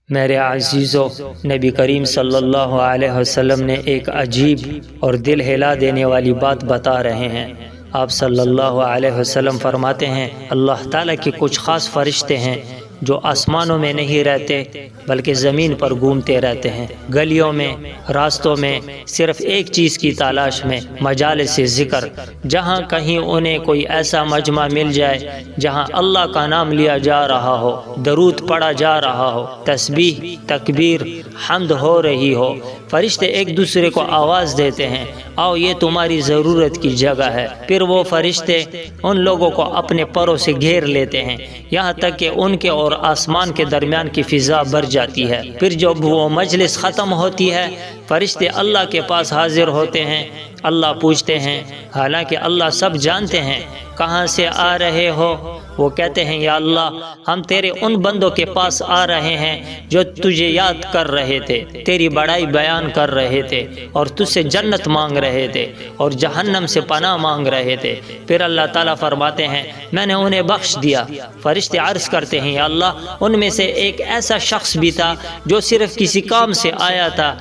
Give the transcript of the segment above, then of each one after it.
میرے عزیزو، نبی کریم صلی اللہ علیہ وسلم نے ایک عجیب اور دل ہلا دینے والی بات بتا رہے ہیں۔ آپ صلی اللہ علیہ وسلم فرماتے ہیں، اللہ تعالیٰ کے کچھ خاص فرشتے ہیں جو آسمانوں میں نہیں رہتے بلکہ زمین پر گھومتے رہتے ہیں، گلیوں میں، راستوں میں، صرف ایک چیز کی تلاش میں، مجالس ذکر۔ جہاں کہیں انہیں کوئی ایسا مجمع مل جائے جہاں اللہ کا نام لیا جا رہا ہو، درود پڑھا جا رہا ہو، تسبیح، تکبیر، حمد ہو رہی ہو، فرشتے ایک دوسرے کو آواز دیتے ہیں، آؤ یہ تمہاری ضرورت کی جگہ ہے۔ پھر وہ فرشتے ان لوگوں کو اپنے پروں سے گھیر لیتے ہیں، یہاں تک کہ ان کے اور آسمان کے درمیان کی فضا بھر جاتی ہے۔ پھر جب وہ مجلس ختم ہوتی ہے، فرشتے اللہ کے پاس حاضر ہوتے ہیں۔ اللہ پوچھتے ہیں، حالانکہ اللہ سب جانتے ہیں، کہاں سے آ رہے ہو؟ وہ کہتے ہیں، یا اللہ، ہم تیرے ان بندوں کے پاس آ رہے ہیں جو تجھے یاد کر رہے تھے، تیری بڑائی بیان کر رہے تھے، اور تجھ سے جنت مانگ رہے تھے اور جہنم سے پناہ مانگ رہے تھے۔ پھر اللہ تعالیٰ فرماتے ہیں، میں نے انہیں بخش دیا۔ فرشتے عرض کرتے ہیں، یا اللہ، ان میں سے ایک ایسا شخص بھی تھا جو صرف کسی کام سے آیا تھا،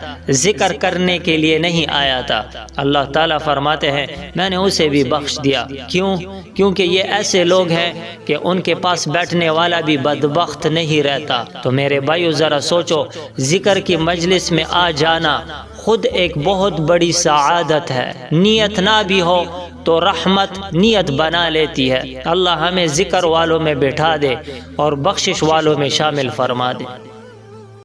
ذکر کرنے کے لیے نہیں آیا تھا۔ اللہ تعالیٰ فرماتے ہیں، میں نے اسے بھی بخش دیا۔ کیونکہ یہ ایسے لوگ ہیں کہ ان کے پاس بیٹھنے والا بھی بدبخت نہیں رہتا۔ تو میرے بھائیو، ذرا سوچو، ذکر کی مجلس میں آ جانا خود ایک بہت بڑی سعادت ہے۔ نیت نہ بھی ہو تو رحمت نیت بنا لیتی ہے۔ اللہ ہمیں ذکر والوں میں بٹھا دے اور بخشش والوں میں شامل فرما دے۔